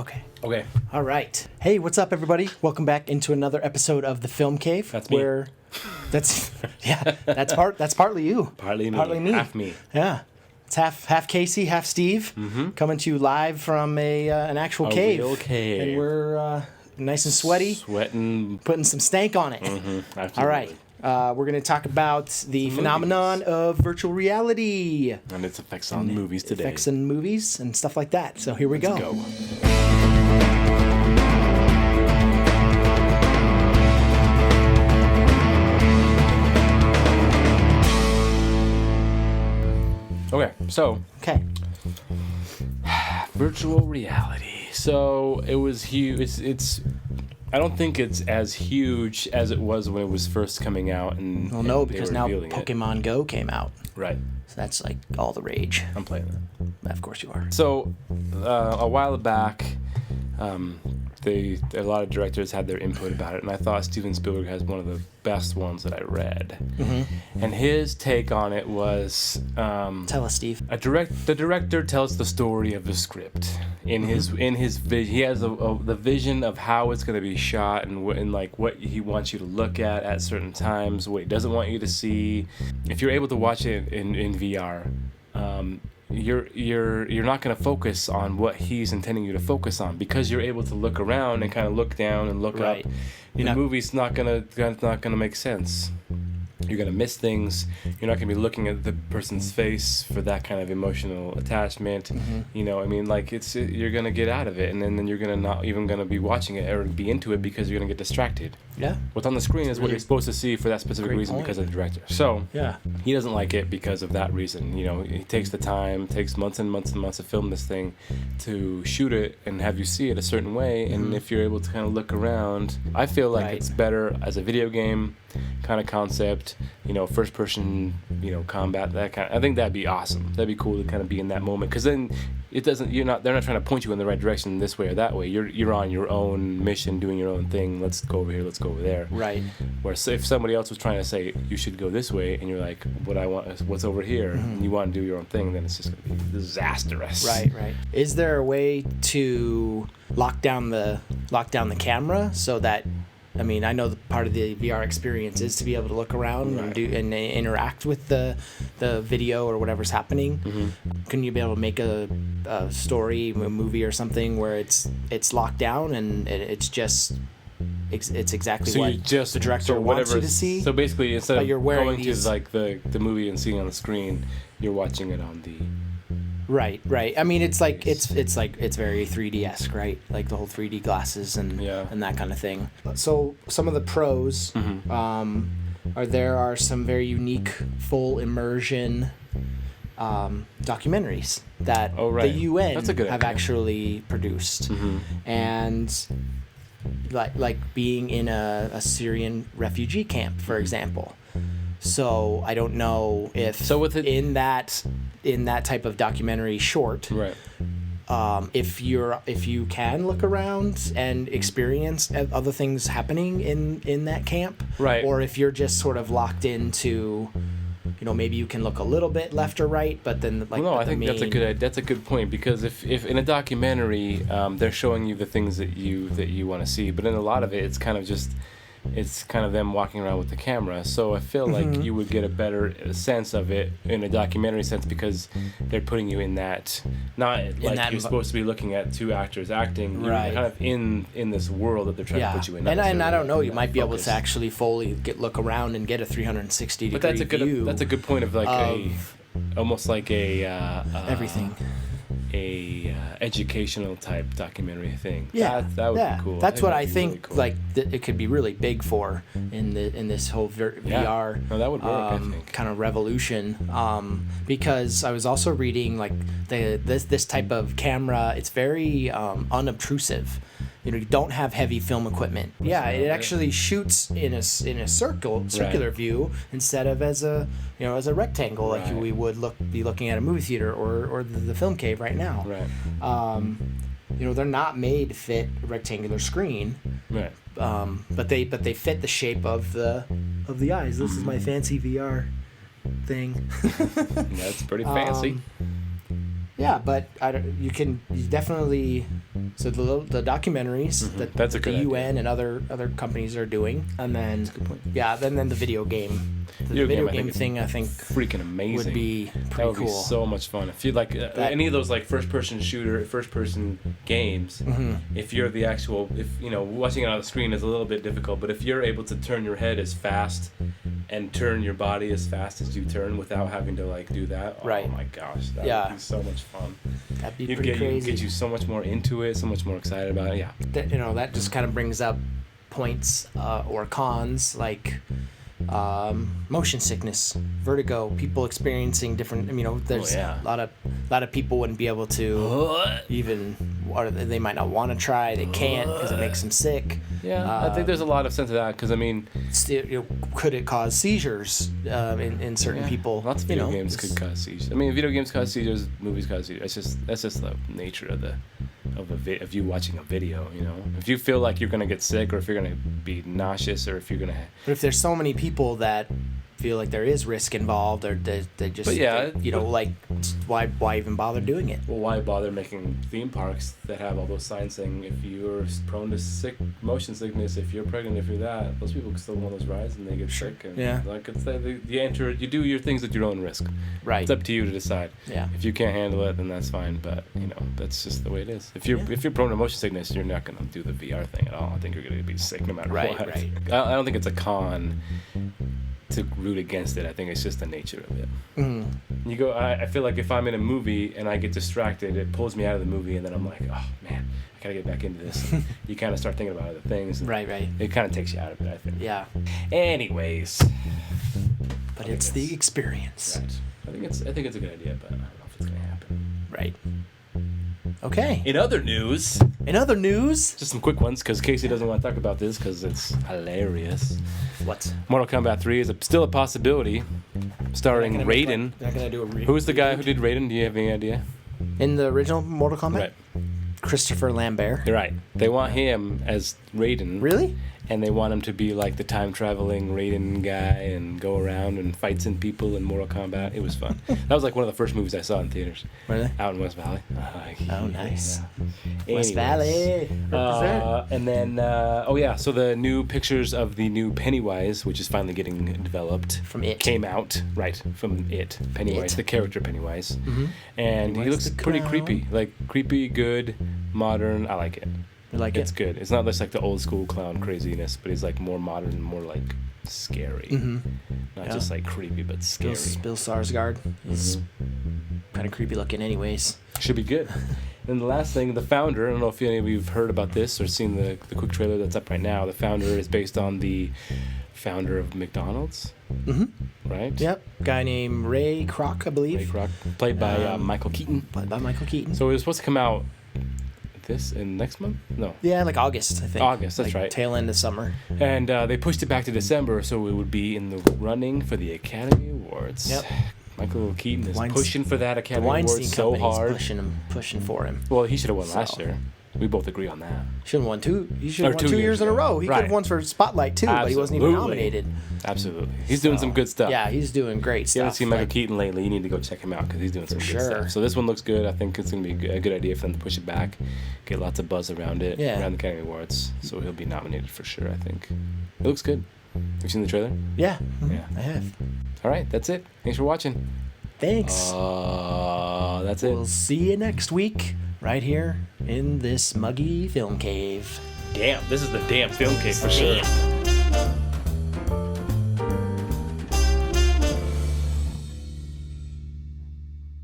Okay. Okay. All right. Hey, what's up, everybody? Welcome back into another episode of the Film Cave. That's me. That's partly you. Partly me. Partly me. Half me. Yeah. It's half Casey, half Steve, coming to you live from an actual cave. Real cave. And we're nice and sweaty. Sweating. Putting some stank on it. Absolutely. All right. We're going to talk about the phenomenon of virtual reality. And its effects on movies today. Effects on movies and stuff like that. So here we go. Let's go. Okay, so virtual reality. So it was huge. It's. I don't think it's as huge as it was when it was first coming out. Well, no, because now Pokemon Go came out. Right. So that's like all the rage. I'm playing that. Of course you are. So a while back, a lot of directors had their input about it, and I thought Steven Spielberg has one of the best ones that I read. And his take on it was tell us, Steve. The director tells the story of the script in his vision. He has the vision of how it's going to be shot and like what he wants you to look at certain times, what he doesn't want you to see. If you're able to watch it in VR, you're not going to focus on what he's intending you to focus on because you're able to look around and kind of look down and look up. The movie's not gonna make sense. You're gonna miss things. You're not gonna be looking at the person's face for that kind of emotional attachment. You know, I mean, like you're gonna get out of it, and then you're gonna not even gonna be watching it or be into it because you're gonna get distracted. Yeah. What's on the screen is what you're supposed to see for that specific reason because of the director. So he doesn't like it because of that reason. You know, he takes the time, takes months and months and months to film this thing, to shoot it and have you see it a certain way. And if you're able to kind of look around, I feel like it's better as a video game kind of concept, you know, first person, you know, combat, that kind of, I think that'd be awesome. That'd be cool to kind of be in that moment, because then they're not trying to point you in the right direction this way or that way. You're on your own mission, doing your own thing. Let's go over here, let's go over there. Right. Whereas if somebody else was trying to say you should go this way, and you're like, what I want is what's over here, and you want to do your own thing, then it's just gonna be disastrous. Right. Is there a way to lock down the camera so that, I mean, I know the part of the VR experience is to be able to look around and interact with the video or whatever's happening. Can you be able to make a story, a movie or something where it's locked down and it's exactly what the director wants you to see? So basically, instead of going to like the movie and seeing on the screen, you're watching it on the. Right. I mean, it's very 3D-esque, right? Like the whole 3D glasses and that kind of thing. So some of the pros are some very unique full immersion documentaries that the UN have actually produced, and like being in a Syrian refugee camp, for example. So I don't know if in that type of documentary short, if you can look around and experience other things happening in that camp, or if you're just sort of locked into, you know, maybe you can look a little bit left or right, but then I think that's a good point, because if in a documentary they're showing you the things that you want to see, but in a lot of it it's kind of them walking around with the camera. So I feel like you would get a better sense of it in a documentary sense, because they're putting you in that, not like you're supposed to be looking at two actors acting. You're kind of in this world that they're trying to put you in. And I don't know, you might be able to actually fully look around and get a 360 degree view. That's a good point of almost like everything. A educational type documentary thing. Yeah, that would be cool. That's what I think. Really cool. Like it could be really big for in this whole VR. No, that would work. I think kind of revolution. Because I was also reading like this type of camera. It's very unobtrusive. You know, you don't have heavy film equipment. Yeah, it actually shoots in a circular view instead of as a rectangle like we would be looking at a movie theater or the film cave right now. Right. You know, they're not made to fit a rectangular screen. Right. But they fit the shape of the eyes. This is my fancy VR thing. That's pretty fancy. Yeah, but you definitely So the documentaries that That's a the good idea. UN and other companies are doing, and then That's a good point. yeah, then the video game, I think freaking amazing. would be That pretty would be cool. so much fun. If you like any of those like first person games, if you're the actual, if you know, watching it on the screen is a little bit difficult, but if you're able to turn your head as fast and turn your body as fast as you turn without having to like do that, oh Right. my gosh, that would be so much fun. That'd be You'd pretty crazy. get you so much more into it, so much more excited about it. Yeah. That just kind of brings up points or cons like motion sickness, vertigo, people experiencing different. There's a lot of people wouldn't be able to even, or they might not want to try. They can't because it makes them sick. Yeah, I think there's a lot of sense of that because I mean, could it cause seizures in certain people? Lots of video games could cause seizures. I mean, video games cause seizures, movies cause seizures. That's just the nature of you watching a video. You know, if you feel like you're gonna get sick, or if you're gonna be nauseous, or if you're gonna. But if there's so many people that feel like there is risk involved, or they just, like why even bother doing it? Well, why bother making theme parks that have all those signs saying if you're prone to motion sickness, if you're pregnant, if you're that, those people can still go on those rides and they get sick. And like it's you do your things at your own risk. Right. It's up to you to decide. Yeah. If you can't handle it, then that's fine. But that's just the way it is. If you're prone to motion sickness, you're not gonna do the VR thing at all. I think you're gonna be sick no matter what. Right. I don't think it's a con to root against it. I think it's just the nature of it. You go. I feel like if I'm in a movie and I get distracted, it pulls me out of the movie, and then I'm like, oh man, I gotta get back into this. And you kind of start thinking about other things. Right. It kind of takes you out of it, I think. Yeah. Anyways. But it's the experience. Right. I think it's a good idea, but I don't know if it's gonna happen. Right. Okay. In other news, just some quick ones because Casey doesn't want to talk about this because it's hilarious. What? Mortal Kombat 3 is still a possibility, starring Raiden. They're not gonna do a Who's the guy who did Raiden? Do you have any idea? in the original Mortal Kombat? Right. Christopher Lambert. You're right. They want him as Raiden. Really? And they want him to be like the time-traveling Raiden guy and go around and fight some people in Mortal Kombat. It was fun. That was like one of the first movies I saw in theaters. Really? Out in West Valley. Oh, nice. Yeah. West Valley. And then, so the new pictures of the new Pennywise, which is finally getting developed. From It. Came out, right, from It. Pennywise, the character Pennywise. Mm-hmm. And Pennywise he looks the pretty clown. creepy. Like, creepy, good, modern. I like it. You like It's it? good. It's not just like the old school clown craziness, but he's like more modern, more like scary. Mm-hmm. Not just like creepy, but scary. Bill Skarsgård. He's kind of creepy looking anyways. Should be good. And the last thing, the founder, I don't know if any of you have heard about this or seen the quick trailer that's up right now. The founder is based on the founder of McDonald's, right? Yep. Guy named Ray Kroc, I believe. Ray Kroc, played by Michael Keaton. Played by Michael Keaton. So it was supposed to come out in next month? No. Yeah, like August, I think. August, that's right. Tail end of summer. And they pushed it back to December, so it would be in the running for the Academy Awards. Yep. Michael Keaton is Weinstein- pushing for that The Academy Weinstein Award so Company's hard. pushing for him. Well, he should have won So. last year. We both agree on that. Should have won two. He should have Or won 2 2 years years in a ago. row. He could have Right. won for Spotlight too, but he wasn't even Absolutely. nominated. Absolutely. He's doing some good stuff. Yeah, he's doing great If you stuff. haven't seen Michael Keaton lately, you need to go check him out because he's doing some good sure. stuff. So this one looks good. I think it's going to be a good idea for them to push it back, get lots of buzz around it, Yeah. around the Academy Awards. So he'll be nominated for sure, I think. It looks good. Have you seen the trailer? Yeah. Yeah. I have. All right, that's it. Thanks for watching. Thanks. That's it. We'll see you next week, right here in this muggy film cave. Damn, this is the damn film cave for sure. Damn.